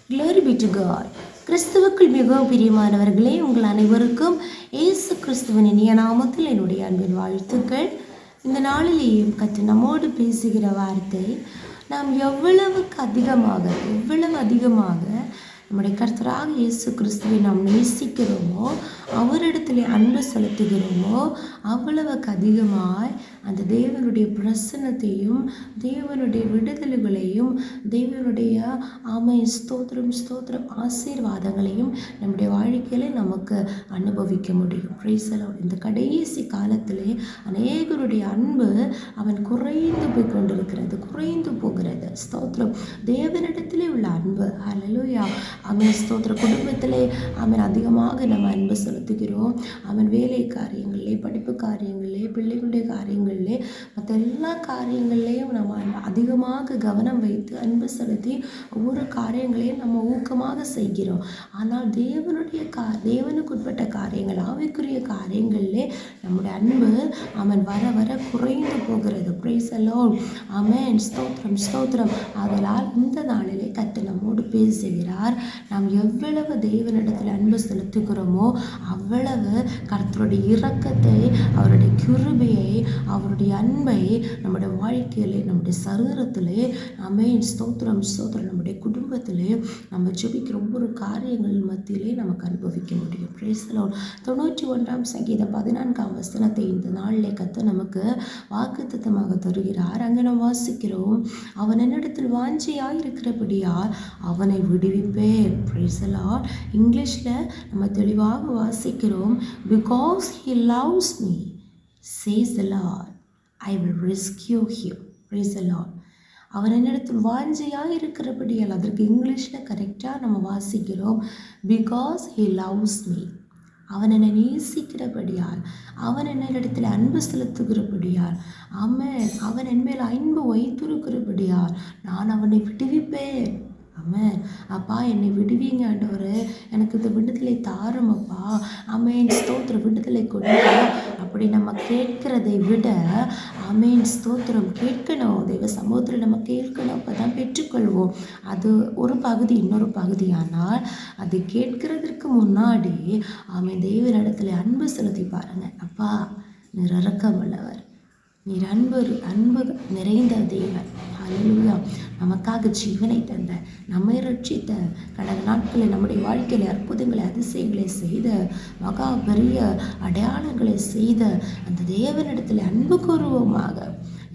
Glory be to God. கிறிஸ்துவுக்குள் மிகவும் பிரியமானவர்களே, உங்கள் அனைவருக்கும் இயேசு கிறிஸ்துவின் இனிய நாமத்தில் என்னுடைய அன்பின் வாழ்த்துக்கள். இந்த நாளிலேயும் கர்த்தர் நம்மோடு பேசுகிற வார்த்தை, நாம் எவ்வளவு அதிகமாக நம்முடைய கர்த்தராக இயேசு கிறிஸ்துவை நாம் நேசிக்கிறோமோ, அவரிடத்தில் அன்பு செலுத்துகிறோமோ, அவ்வளவுக்கு அதிகமாய் அந்த தேவனுடைய பிரசன்னத்தையும் தேவனுடைய விடுதலைகளையும் தேவனுடைய ஸ்தோத்திரம் ஆசீர்வாதங்களையும் நம்முடைய வாழ்க்கையில நமக்கு அனுபவிக்க முடியும். Price the Lord. இந்த கடைசி காலத்திலே அநேகருடைய அன்பு அவன் குறைந்து போகிறது. ஸ்தோத்திரம். தேவனிடத்திலே உள்ள அன்பு, ஹல்லேலூயா. ஸ்தோத்திரம். குடும்பத்திலே அதிகமாக நம்ம அன்பு செலுத்துகிறோம். வேலை காரியங்களிலே, படிப்பு காரியங்களிலே, பிள்ளைகளுடைய காரியங்களிலே, மற்ற எல்லா காரியங்கள்லேயும் நம்ம அதிகமாக கவனம் வைத்து அன்பு செலுத்தி ஒவ்வொரு காரியங்களையும் நம்ம ஊக்கமாக செய்கிறோம். ஆனால் தேவனுக்குட்பட்ட காரியங்கள், ஆவிக்குரிய காரியங்களிலே நம்முடைய அன்பு வர வர குறைந்து போகிறது. Praise the lord. ஆமென். ஸ்தோத்திரம். ஆதலால் இந்த நாளிலே கர்த்தர் நம்மோடு பேசுகிறார். நாம் எவ்வளவு தேவனிடத்தில் அன்பு செலுத்துகிறோமோ அவ்வளவு கர்த்தருடைய இரக்கத்தை, அவருடைய கிருபையை, அவருடைய அன்பை நம்முடைய வாழ்க்கையிலே, நம்முடைய சரீரத்திலே, ஸ்தோத்திரம் நம்முடைய குடும்பத்திலே நம்ம ஜெபிக்கிற ஒவ்வொரு காரியங்கள் மத்தியிலே நமக்கு அனுபவிக்க முடியும். Price the Lord. 91 சங்கீதம் 14 இந்த நாளிலே கர்த்தர் நமக்கு வாக்குத்தத்தமாக தருகிறார். அங்கே நாம் வாசிக்கிறோம், அவன் என்னிடத்தில் வாஞ்சையாயிருக்கிறபடியால் அவனை விடுவிப்பேன். Praise the lord. இங்கிலீஷில் நம்ம தெளிவாக வாசிக்கிறோம், because he loves me, says the Lord, I will rescue him. Praise the Lord. அவன் என்னிடத்தில் வாஞ்சையாக இருக்கிறபடியால், அதற்கு இங்கிலீஷில் கரெக்டாக நம்ம வாசிக்கிறோம், because he loves me. அவன் என்னை நேசிக்கிறபடியால், அவன் என்னிடத்தில் அன்பு செலுத்துகிறபடியால், அவன் என் மேல் அன்பு வைத்திருக்கிறபடியால் நான் அவனை விடுவிப்பேன். அப்பா, என்னை விடுவீங்க ஆண்டவரே, எனக்கு இந்த விடுதலை தாரும் அப்பா. ஸ்தோத்திரம். விடுதலை கொடுங்க அப்படி நம்ம கேட்கிறதை விட ஸ்தோத்திரம் கேட்கணும். தெய்வ சமூகத்தில் நம்ம கேட்கணும், அப்போ தான் பெற்றுக்கொள்வோம். அது ஒரு பகுதி. இன்னொரு பகுதியானால் அது கேட்கிறதற்கு முன்னாடி தேவனிடத்தில் அன்பு செலுத்தி பாருங்க. அப்பா, நீர் இரக்கமுள்ளவர், நீர் அன்பு நிறைந்த தேவன். ஹல்லேலூயா. நமக்காக ஜீவனை தந்த, நம்மை ரட்சித்த, கடந்த நாட்களில் நம்முடைய வாழ்க்கையில் அற்புதங்களை, அதிசயங்களை செய்த, மகா பெரிய அடையாளங்களை செய்த அந்த தேவனிடத்தில் அன்பு கூறுவோமாக.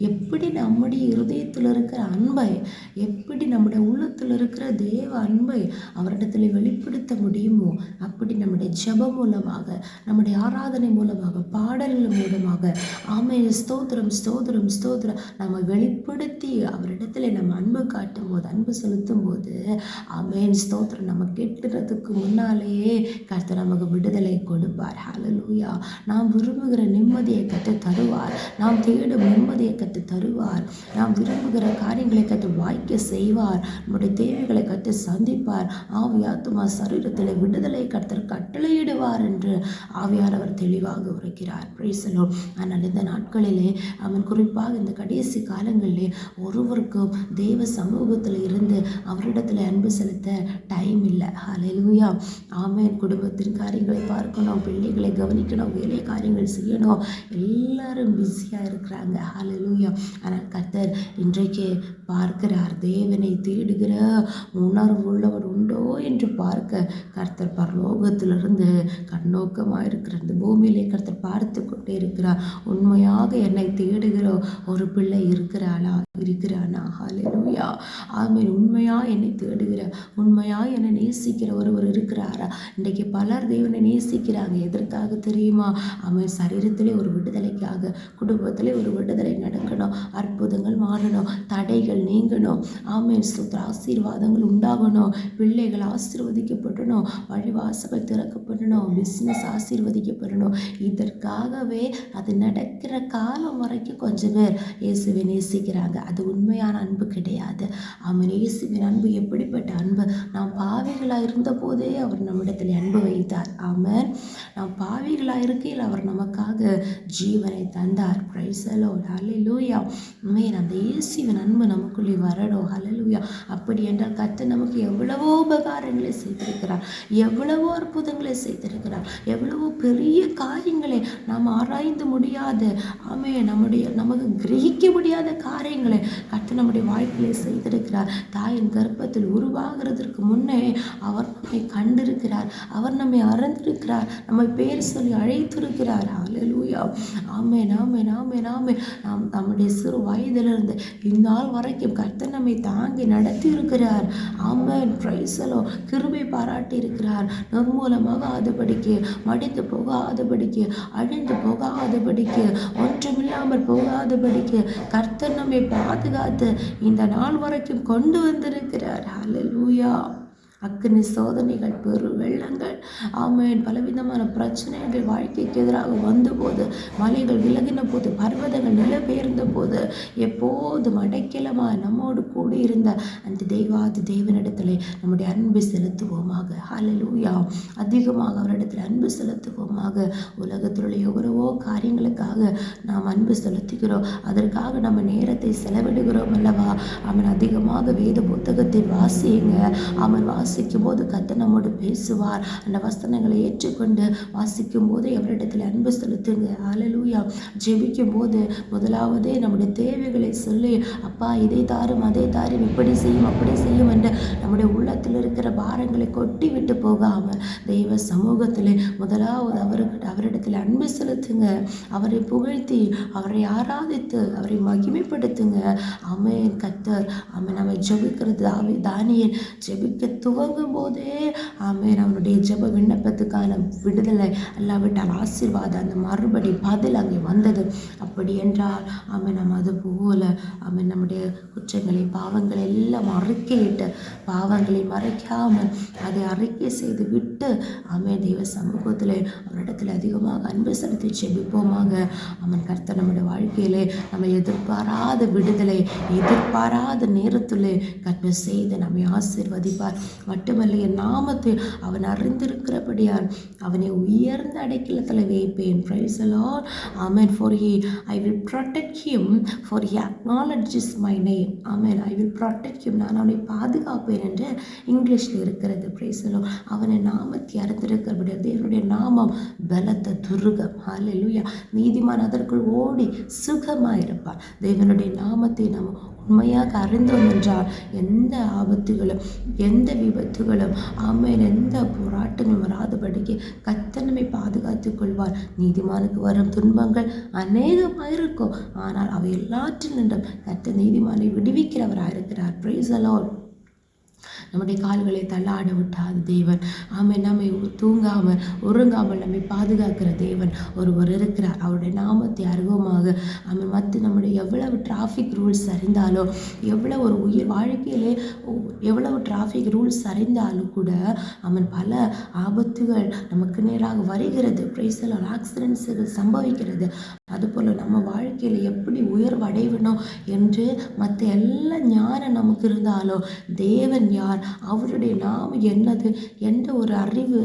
எப்படி நம்முடைய இருதயத்தில் இருக்கிற அன்பை, எப்படி நம்முடைய உள்ளத்தில் இருக்கிற தேவ அன்பை அவரிடத்தில் வெளிப்படுத்த முடியுமோ அப்படி நம்முடைய ஜெபம் மூலமாக, நம்முடைய ஆராதனை மூலமாக, பாடல்கள் மூலமாக ஸ்தோத்திரம் நம்ம வெளிப்படுத்தி அவரிடத்துல நம்ம அன்பு காட்டும் போது, அன்பு செலுத்தும் போது ஸ்தோத்திரம் நம்ம கேட்கிறதுக்கு முன்னாலேயே கர்த்தர் நமக்கு விடுதலை கொடுப்பார். ஹல்லேலூயா. நாம் விரும்புகிற நிம்மதியை கர்த்தர் தருவார். நாம் தேடும் நிம்மதியை கர்த்தர் தருவார். நாம் விரும்புகிற காரியங்களை கர்த்தர் வாய்க்க செய்வார். நம்முடைய தேவைகளை கர்த்தர் சந்திப்பார். ஆவி ஆத்துமா சரீரத்தில் விடுதலை கர்த்தர் கட்டளையிடுவார் என்று ஆவியானவர் தெளிவாக உரைக்கிறார். Praise the lord. ஆனால் இந்த நாட்களிலே குறிப்பாக இந்த கடைசி காலங்களிலே ஒருவருக்கும் தேவ சமூகத்தில் இருந்து அவரிடத்தில் அன்பு செலுத்த டைம் இல்லை. ஹல்லேலூயா. குடும்பத்தின் காரியங்களை பார்க்கணும், பிள்ளைகளை கவனிக்கணும், வேலை காரியங்கள் செய்யணும், எல்லாரும் பிஸியாக இருக்கிறாங்க. ஹல்லேலூயா. ஆனால் கர்த்தர் இன்றைக்கு பார்க்கிறார். தேவனை தேடுகிற உணர்வு உள்ளவர் உண்டோ என்று பார்க்க கர்த்தர் பரலோகத்திலிருந்து கண்ணோக்கமாக இருக்கிறார். இந்த பூமியிலே கர்த்தர் பார்த்து கொண்டே இருக்கிறார். உண்மையாக என்னை தேடுகிற ஒரு பிள்ளை இருக்கிறானா? ஹல்லேலூயா. உண்மையா என்னை தேடுகிற, உண்மையா என்னை நேசிக்கிற ஒருவர் இருக்கிறாரா? இன்றைக்கு பலர் தேவனை நேசிக்கிறாங்க. எதற்காக தெரியுமா? சரீரத்திலே ஒரு விடுதலைக்காக, குடும்பத்திலே ஒரு விடுதலை நடக்கணும், அற்புதங்கள் மாறணும், தடைகள் நீங்கணும், ஆசீர்வாதங்கள் உண்டாகணும், பிள்ளைகள் ஆசீர்வதிக்கப்படணும், வழிவாசல்கள் திறக்கப்படணும், பிஸ்னஸ் ஆசீர்வதிக்கப்படணும். இதற்காகவே அது நடக்கிற காலம் வரைக்கும் கொஞ்சம் பேர் இயேசுவை நேசிக்கிறாங்க. அது உண்மையான அன்பு கிடையாது. இயேசுவின் அன்பு எப்படிப்பட்ட அன்பு? அன்பு. நாம் பாவிகளாக இருந்தபோதே அவர் நம்மிடத்தில் அன்பு வைத்தார். ஆமென். நாம் பாவிகளாக இருக்கையில் அவர் நமக்காக ஜீவனை தந்தார். Praise the lord. Hallelujah. Amen. அந்த இயேசுவின் அன்பு நமக்குள்ளே வரணும். ஹல்லேலூயா. அப்படி என்றால் கர்த்தர் நமக்கு எவ்வளவோ உபகாரங்களை செய்திருக்கிறார், எவ்வளவோ அற்புதங்களை செய்திருக்கிறார், எவ்வளவோ பெரிய காரியங்களை நாம் ஆராய்ந்து முடியாத நமக்கு கிரகிக்க முடியாத காரியங்களை கர்த்தர் நம்முடைய வாழ்க்கையிலே செய்திருக்கிறார். தாயின் கர்ப்பத்தில் உருவாகிறதற்கு முன்னே அவர் நம்மை கண்டிருக்கிறார், அவர் நம்மை அறிந்திருக்கிறார், நம்மை பேர் சொல்லி அழைத்திருக்கிறார். ஹல்லேலூயா. ஆமென், ஆமென், ஆமென், ஆமென். நாம் நம்முடைய சிறு வயதிலிருந்து இந்நாள் வரைக்கும் கர்த்தர் நம்மை தாங்கி நடத்தி இருக்கிறார். ஆமென். Praise the lord. கிருபை பாராட்டி இருக்கிறார். நிர்மூலமாகாதபடிக்கு, மடித்து போகாதபடிக்கு, அழிந்து போகாதபடிக்கு, ஒன்றுமில்லாமல் போகாதபடிக்கு கர்த்தர் நம்மை பாதுகாத்து இந்த நாள் வரைக்கும் கொண்டு வந்திருக்கிறார். ஹல்லேலூயா. அக்கினி சோதனைகள், பெரு வெள்ளங்கள், ஆமென், பலவிதமான பிரச்சனைகள் வாழ்க்கைக்கு எதிராக வந்தபோது, மலைகள் விலகின போது, பர்வதங்கள் நிலபெயர்ந்த போது, எப்போதும் அடைக்கலமாக நம்மோடு கூடி இருந்த அந்த தெய்வாதி தேவனிடத்திலே நம்முடைய அன்பு செலுத்துவோமாக. ஹல்லேலூயா. அதிகமாக அவரிடத்தில் அன்பு செலுத்துவோமாக. உலகத்தில் உள்ள எவ்வளவோ காரியங்களுக்காக நாம் அன்பு செலுத்துகிறோம், அதற்காக நம்ம நேரத்தை செலவிடுகிறோம் அல்லவா? அவன் அதிகமாக வேத புத்தகத்தை வாசியுங்க. அவன் வாசிக்கும் போது கர்த்தர் நம்மோடு பேசுவார். அந்த வசனங்களை ஏற்றுக்கொண்டு வாசிக்கும் போது அவரிடத்தில் அன்பு செலுத்துங்க. ஹல்லேலூயா. ஜெபிக்கும் போது முதலாவதே நம்முடைய தேவைகளை சொல்லி, அப்பா இதை தாரும், அதை தாரும், இப்படி செய்யும், அப்படி செய்யும் என்று நம்முடைய உள்ளத்தில் இருக்கிற பாரங்களை கொட்டி விட்டு போகாமல் தெய்வ சமூகத்தில் முதலாவது அவரிடத்தில் அன்பு செலுத்துங்க. அவரை புகழ்த்தி, அவரை ஆராதித்து, அவரை மகிமைப்படுத்துங்க. ஆமென். கர்த்தர் ஆமென் நம்ம ஜெபிக்கிறது தானியேல் ஜெபிக்க துவங்கும் போதே ஆமென் அவனுடைய ஜெப விண்ணப்பத்துக்கான விடுதலை அல்லாவிட்டால் ஆசீர்வாதம், அந்த மறுபடி பதில் அங்கே வந்தது. அப்படி என்றால் ஆமென் நம்ம அது போல ஆமென் நம்முடைய குற்றங்களை, பாவங்களை எல்லாம் அறிக்கையிட்டு, பாவங்களை மறைக்காமல் அதை அறிக்கை செய்து விட்டு ஆமென் தெய்வ சமூகத்திலே அவரிடத்தில் அதிகமாக அன்பு செலுத்தி ஜெபிப்போமாக. ஆமென். கர்த்தர் நம்முடைய வாழ்க்கையிலே நம்ம எதிர்பாராத விடுதலை, எதிர்பாராத நேரத்திலே கர்த்தர் செய்து நம்மை ஆசீர்வதிப்பார். மட்டுமல்ல, என் நாமத்தை அவன் அறிந்திருக்கிறபடியால் அவனை உயர்ந்த அடைக்கலத்தில் வைப்பேன். Praise the Lord. Amen. For I will protect him, for he acknowledges my name. Amen. I will protect him. நான் அவனை பாதுகாப்பேன் என்று இங்கிலீஷில் இருக்கிறது. Praise the Lord. அவனை நாமத்தை அறிந்திருக்கிறபடியால் தேவனுடைய நாமம் பலத்த துருகம். ஹல்லேலூயா. நீதிமான் அதற்குள் ஓடி சுகமாயிருப்பார். தேவனுடைய நாமத்தை நாம் உண்மையாக அறிந்தோம் என்றால் எந்த ஆபத்துகளும், எந்த விபத்துகளும், ஆமென், எந்த போராட்டங்களும் வராதபடிக்கு கர்த்தர் நம்மை பாதுகாத்துக் கொள்வார். நீதிமானுக்கு வரும் துன்பங்கள் அநேகமாயிருக்கும், ஆனால் அவை எல்லாற்றினின்றும் கர்த்தர் நீதிமானை விடுவிக்கிறவராக இருக்கிறார். Price the Lord. நம்முடைய கால்களை தள்ளாட விட்டாத தேவன், ஆமென், நம்மை தூங்காமல் உறங்காமல் நம்மை பாதுகாக்கிற தேவன் ஒருவர் இருக்கிறார். அவருடைய நாமத்தை அறிவோமாக. ஆமென். மற்ற நம்முடைய எவ்வளவு டிராஃபிக் ரூல்ஸ் அறிந்தாலோ, எவ்வளவு ஒரு உயிர் வாழ்க்கையிலே எவ்வளவு டிராஃபிக் ரூல்ஸ் அறிந்தாலும் கூட ஆமென் பல ஆபத்துகள் நமக்கு நேராக வருகிறது. Praise the lord. ஆக்சிடென்ட்ஸுகள் சம்பவிக்கிறது. அதுபோல் நம்ம வாழ்க்கையில் எப்படி உயர்வடையணும் என்று மற்ற எல்லா ஞானம் நமக்கு இருந்தாலும் தேவன் யார், அவருடைய நாமம் என்னது என்ற ஒரு அறிவு,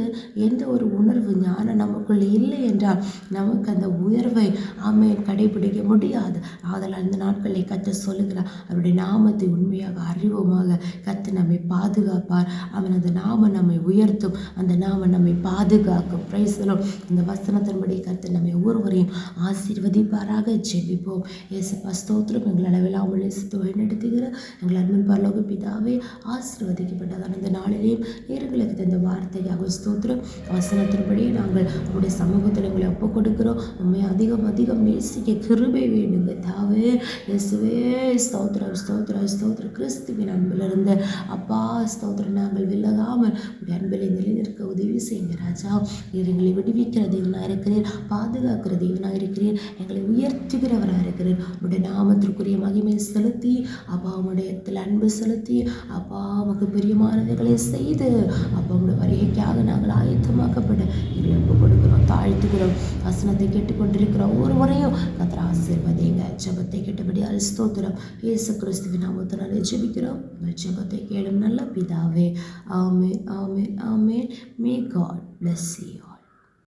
எந்த ஒரு உணர்வு ஞானம் நமக்குள்ளே இல்லை என்றால் நமக்கு அந்த உயர்வை ஆமென் கடைபிடிக்க முடியாது. ஆதலால் இந்த நாட்களை கர்த்தர் சொல்லுகிறார், அவருடைய நாமத்தை உண்மையாக அறிவோமாக. கர்த்தர் நம்மை பாதுகாப்பார். அவன் அந்த நாமம் நம்மை உயர்த்தும், அந்த நாமம் நம்மை பாதுகாக்கும். Price the Lord. இந்த வசனத்தின்படி கர்த்தர் நம்மை ஒவ்வொருவரையும் ஆசீர்வதிப்பாராக. ஜெபிப்போம். இயேசுப்பா ஸ்தோத்திரம். எங்கள் அளவில்லாமல் நேசித்து வழிநடத்துகிற எங்கள் அன்பின் பரலோக பிதாவே, ஆசீர்வதிக்கப்பட்டதான இந்த நாளிலேயும் நேர்களுக்கு தந்த வார்த்தையாக ஸ்தோத்திரம். வசனத்தின்படி நாங்கள் உங்களுடைய சமூகத்தில் எங்களை ஒப்புக் கொடுக்கிறோம். உண்மை அதிகம் அதிகம் நேசிக்க கிருபை வேண்டுங்க தாவே. இயேசுவே ஸ்தோத்திரம், ஸ்தோத்திரம், ஸ்தோத்திரம். கிறிஸ்துவின் அன்பிலிருந்து அப்பா ஸ்தோத்திரம். நாங்கள் விலகாமல் உடைய அன்பிலை நிலைநிற்க உதவி செய்யுங்க ராஜா. எங்களை விடுவிக்கிற தேவனாக இருக்கிறீர், பாதுகாக்கிற தேவனாக இருக்கிறீர், எங்களை உயர்த்துகிறவராக இருக்கிறீர். உடைய நாமத்திற்குரிய மகிமை செலுத்தி அப்பா உடைய அன்பு செலுத்தி அப்பா உமக்கு பிரியமானவைகளை செய்து அப்போ உங்களுடைய வருகைக்காக நாங்கள் ஆயத்தமாக்கப்பட எங்களை ஒப்பு கொடுக்கிறோம், தாழ்த்துக்கிறோம். வசனத்தை கேட்டுக்கொண்டிருக்கிற ஒவ்வொருவரையும் கர்த்தர் ஆசீர்வதிங்க. ஜெபத்தை கேட்டபடியால் ஸ்தோத்திரம். இயேசு கிறிஸ்துவின் நாமத்தினாலே ஜெபிக்கிறோம். உங்கள் ஜெபத்தை கேளும் நல்ல பிதாவே. ஆமென், ஆமென், ஆமென். May God bless you.